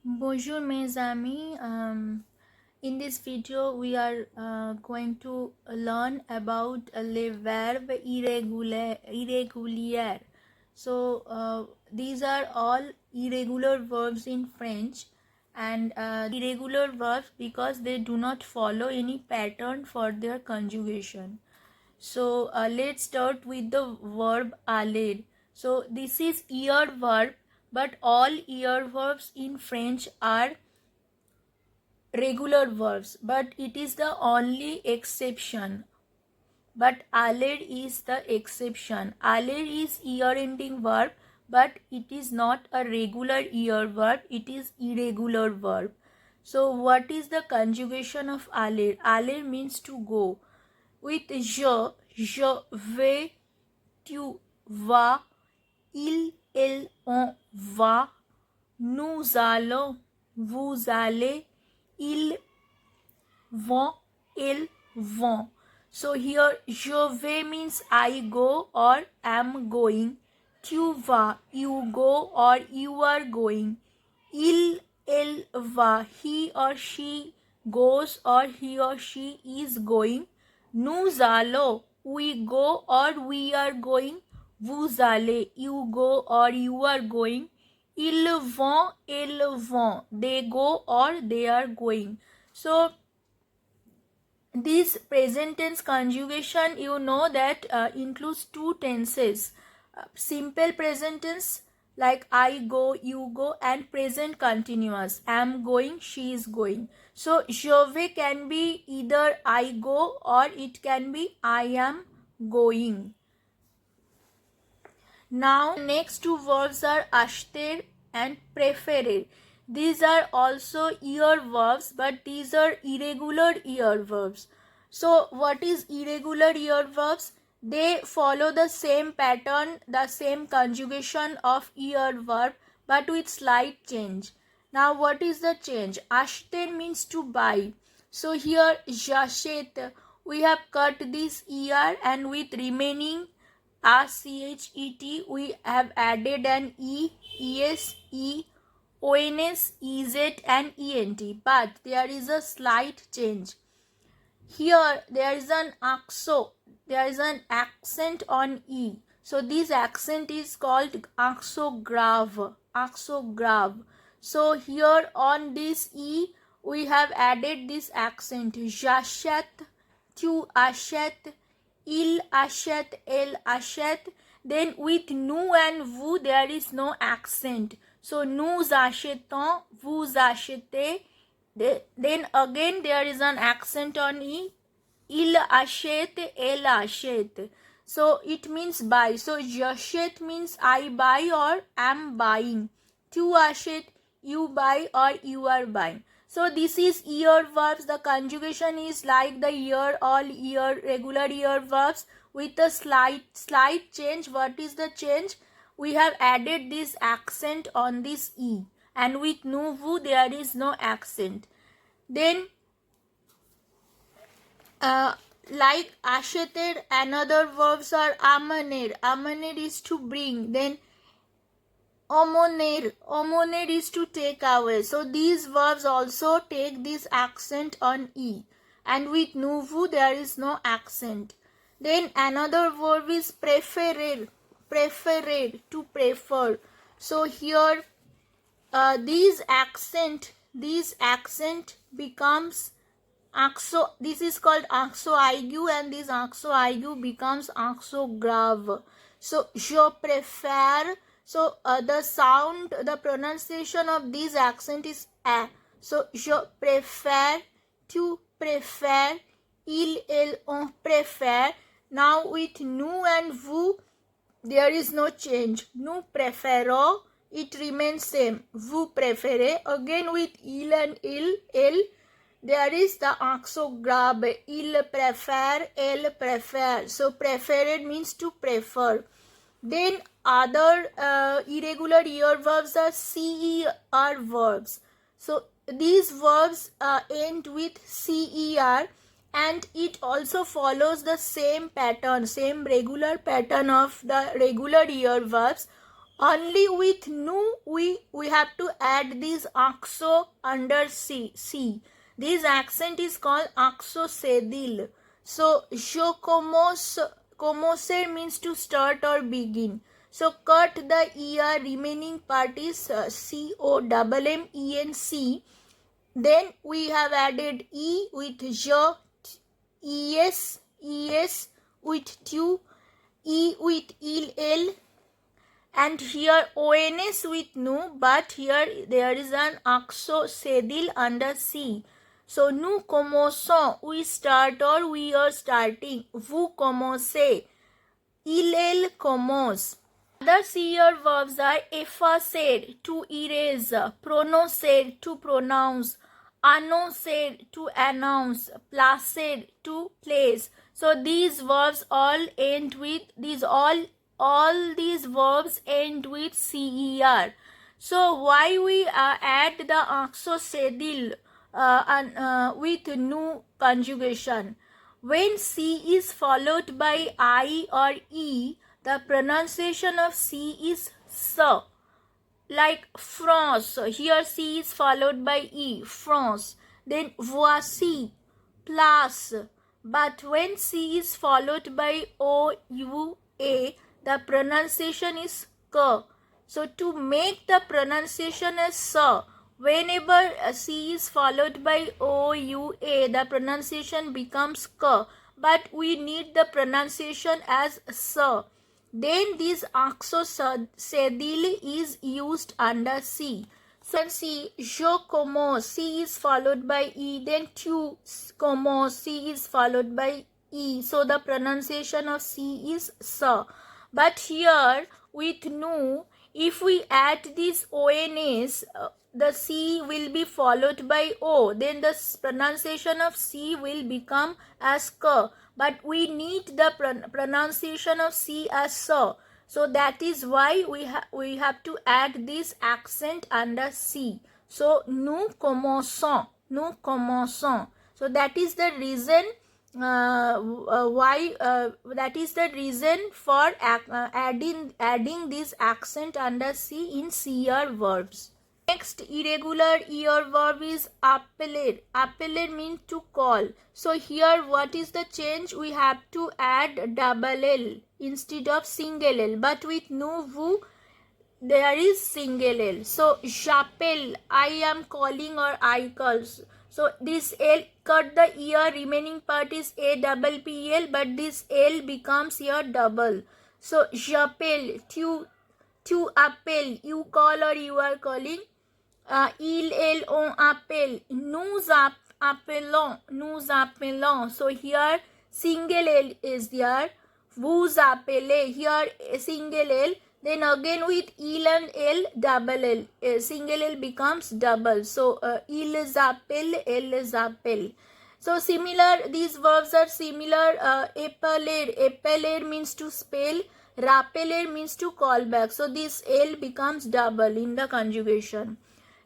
Bonjour mes amis. In this video we are going to learn about les verbes irréguliers. So these are all irregular verbs in French, and irregular verbs because they do not follow any pattern for their conjugation. So let's start with the verb aller. So this is ear verb, but all ear verbs in French are regular verbs, but it is the only exception. But aller is the exception. Aller is ear ending verb, but it is not a regular ear verb, it is irregular verb. So what is the conjugation of aller? Aller means to go. With je vais, tu vas, elles, on va, nous allons, vous allez, ils vont, elles vont. So here je vais means I go or am going. Tu vas, you go or you are going. Elle va, he or she goes or he or she is going. Nous allons, we go or we are going. Vous allez, you go or you are going. Ils vont, elles vont, they go or they are going. So this present tense conjugation, you know that includes two tenses. Simple present tense like I go, you go, and present continuous. Am going, she is going. So je vais can be either I go or it can be I am going. Now next two verbs are acheter and préférer. These are also ear verbs, but these are irregular ear verbs. So what is irregular ear verbs? They follow the same pattern, the same conjugation of ear verb, but with slight change. Now what is the change? Acheter means to buy. So here j'achète, we have cut this er and with remaining RCHET we have added an E, ES, E, ONS, EZ and ENT, but there is a slight change. Here there is an accent on E. So this accent is called axograph. So here on this E we have added this accent. J'achète, tu achètes, il achète, elle achète. Then with nous and vous there is no accent. So nous achetons, vous achetez. Then again there is an accent on E. Il achète, elle achète. So it means buy. So j'achète means I buy or am buying. Tu achètes, you buy or you are buying. So this is ear verbs. The conjugation is like the ear, all ear, regular ear verbs with a slight change. What is the change? We have added this accent on this E, and with nous, vous there is no accent. Then like acheter, another verbs are amener. Amener is to bring. Then Omoner is to take away. So these verbs also take this accent on E. And with nous, vous there is no accent. Then another verb is préférer. Préférer, to prefer. So here this accent becomes axo. This is called axo aigu, and this axo aigu becomes axograph. So je préfère. So the sound, the pronunciation of this accent is a. So je préfère, tu préfères, il, elle, on préfère. Now with nous and vous there is no change. Nous préférons, it remains same. Vous préférez. Again with il and elle there is the axograph. Il préfère, elle préfère. So préférer means to prefer. Then other irregular ear verbs are CER verbs. So these verbs end with CER, and it also follows the same pattern, same regular pattern of the regular ear verbs. Only with nu we have to add this oxo under C. This accent is called oxocedil. So je commencer means to start or begin. So cut the ER, remaining part is COMMENC. Then we have added E with je, ES with tu, E with il, and here ONS with nu, but here there is an oxocedil under C. So nous commençons, we start or we are starting. Vous commencez, il commence. Other CR verbs are effacer, to erase, prononcer, to pronounce, annoncer, to announce, placer, to place. So these verbs all end with all these verbs end with CER. So why we add the oxocedil with nu conjugation? When C is followed by I or E, the pronunciation of C is S. Like France, here C is followed by E, France. Then voici, place. But when C is followed by O, U, A, the pronunciation is K. So to make the pronunciation as S, whenever C is followed by O, U, A, the pronunciation becomes K. But we need the pronunciation as S. Then this oxocedil is used under C. So see, je commence, C is followed by E, then tu commences, C is followed by E. So the pronunciation of C is sa. But here with nu, if we add this ONS, the C will be followed by O. Then the pronunciation of C will become as K. But we need the pronunciation of C as sa. So that is why we have to add this accent under C. So nous commençons, nous commençons. So that is the reason that is the reason for adding this accent under C in CR verbs. Next irregular ER verb is appeler. Appeler means to call. So here what is the change? We have to add double L instead of single L. But with nous, vous, there is single L. So j'appelle, I am calling or I calls. So this L, cut the ER, remaining part is APPL, but this L becomes here double. So j'appelle, tu appelles, you call or you are calling. Il, on appelle, nous appelons. So here single L is there. Vous appelez, here single L. Then again with il and L, double L. Single L becomes double. So ils appellent, elles appellent. So similar, these verbs are similar. Appeler means to spell. Rappeler means to call back. So this L becomes double in the conjugation.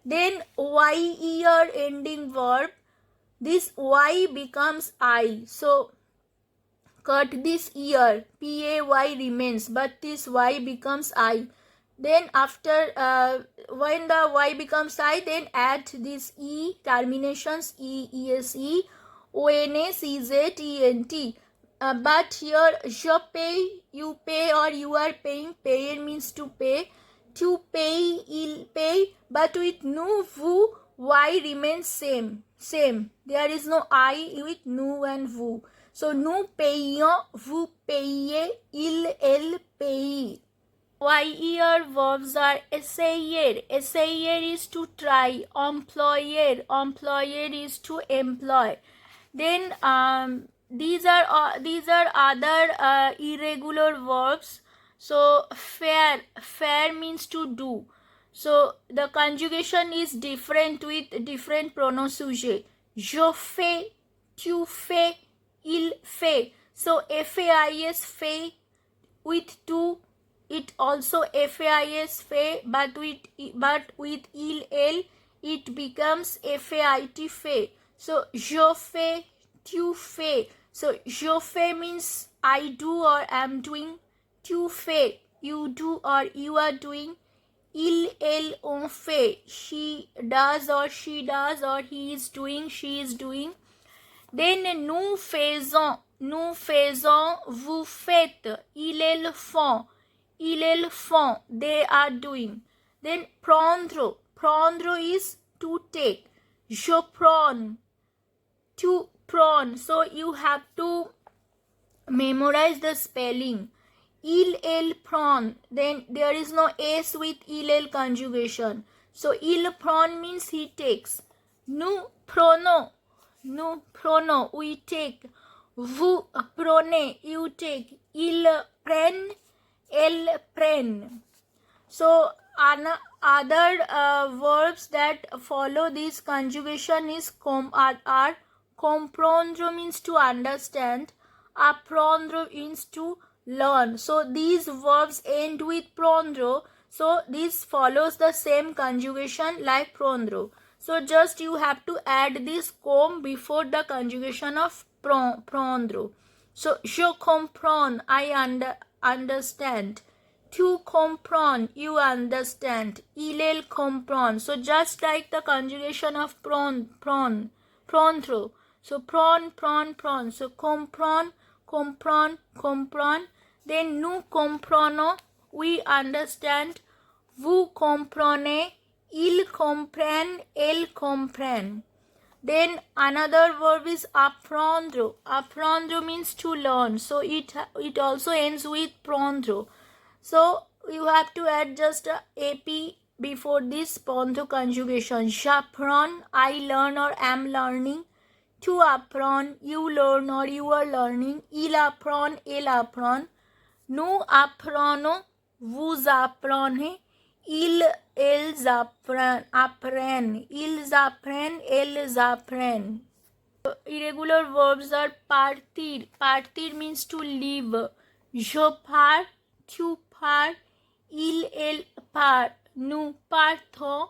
Then YER ending verb, this Y becomes I. So cut this ER, PAY remains, but this Y becomes I. Then after when the Y becomes I, then add this E terminations, ESE, ONS, EZ, ENT. But here je pay, you pay or you are paying. Payer means to pay. To pay, il pay, but with nous, vous, Y remains same. There is no I with nous and vous. So nous payons, vous payez, il, elle paye. YER verbs are essayer. Essayer is to try. Employer is to employ. Then these are other irregular verbs. So faire means to do. So the conjugation is different with different pronoun sujet. Je fais, tu fais, il fait. So FAIS fait with tu, it also FAIS fait, but with il, elle, it becomes FAIT fait. So je fais, tu fais. So je fais means I do or am doing. Tu fais, you do or you are doing. Elle on fait, she does or he is doing, she is doing. Then nous faisons, vous faites, ils font, they are doing. Then prendre is to take. Je prends, to prawn. So you have to memorize the spelling. Il prend. Then there is no s with il conjugation. So il prend means he takes. Nous prenons, we take. Vous prenez, you take. Ils prennent, elles prennent. So other verbs that follow this conjugation is are comprendre means to understand, apprendre means to learn. So these verbs end with prendre. So this follows the same conjugation like prendre. So just you have to add this com before the conjugation of prendre. So je comprends, I understand. Tu comprends, you understand. Il comprend. So just like the conjugation of prendre. So prawn. So comprend. Then nous comprenons, we understand. Vous comprenez, ils comprennent, elles comprennent. Then another verb is apprendre. Apprendre means to learn. So it also ends with prendre. So you have to add just a ap before this prendre conjugation. J'apprends, I learn or am learning. Tu apprends, you learn or you are learning. Il apprend, elle apprend. Nous apprenons, vous apprenez. Elles apprennent. Ils apprennent, elles apprennent. Irregular verbs are partir. Partir means to leave. Je pars, tu pars, elle part. Nous partons,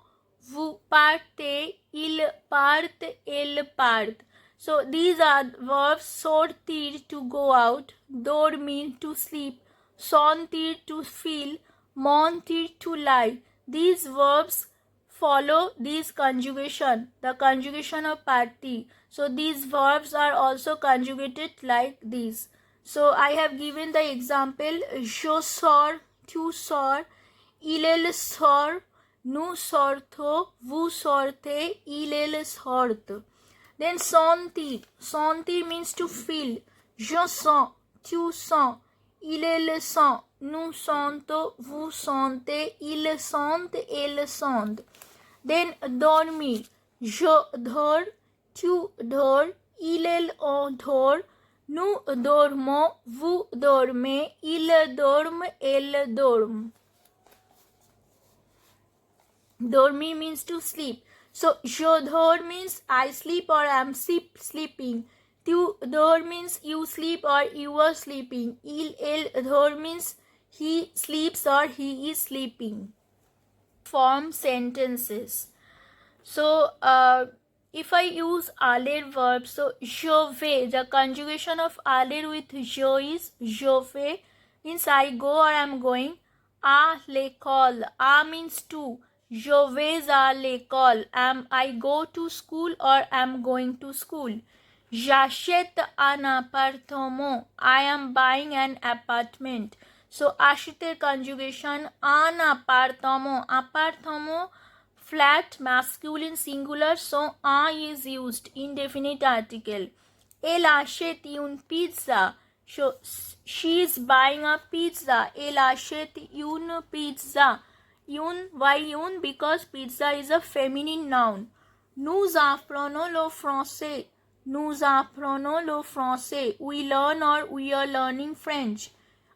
vous partez, ils partent, elles partent. So these are verbs: sortir, to go out, dormir, to sleep, sentir, to feel, mentir, to lie. These verbs follow this conjugation, the conjugation of partir. So these verbs are also conjugated like this. So I have given the example: je sors, tu sors, il sort, nous sortons, vous sortez, ils sortent. Then sentir. Sentir means to feel. Je sens, tu sens, il sent, nous sentons, vous sentez, ils sentent, elles sentent. Then dormir. Je dors, tu dors, il dort, nous dormons, vous dormez, ils dorment, elles dorment. Dormir means to sleep. So je dors means I sleep or I am sleeping. Tu dors means you sleep or you are sleeping. Elle dort means he sleeps or he is sleeping. Form sentences. So if I use aller verb, so je vais, the conjugation of aller with je is je vais, means I go or I am going. À l'école, à means to. Je vais à l'école, I go to school or am going to school. J'achète un appartement, I am buying an apartment. So acheter conjugation, un appartement. Appartement, flat, masculine, singular, so un is used, indefinite article. Elle achète une pizza. So she is buying a pizza. Elle achète une pizza. Une, why une? Because pizza is a feminine noun. Nous apprenons le français. Nous apprenons le français. We learn or we are learning French.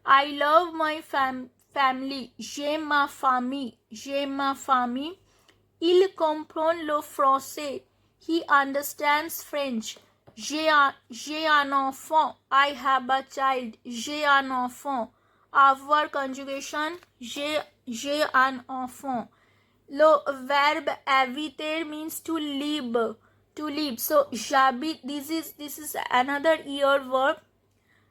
I love my family. J'aime ma famille. J'aime ma famille. Il comprend le français. He understands French. J'ai un enfant. I have a child. J'ai un enfant. Avoir conjugation. J'ai un enfant. Le verb habiter means to live. To live. So j'habite. This is another year verb.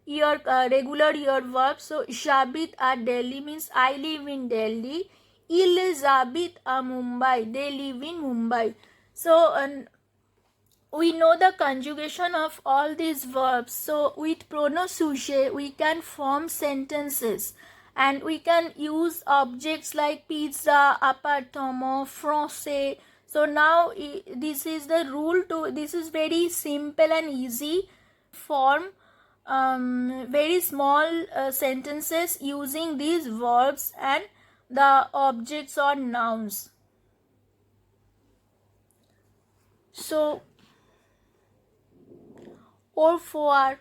regular year verbs. So j'habite à Delhi means I live in Delhi. Ils habitent à Mumbai. They live in Mumbai. So we know the conjugation of all these verbs. So with pronom sujet we can form sentences, and we can use objects like pizza, appartement, français. So now this is the rule to, this is very simple and easy form very small sentences using these verbs and the objects or nouns. So au revoir.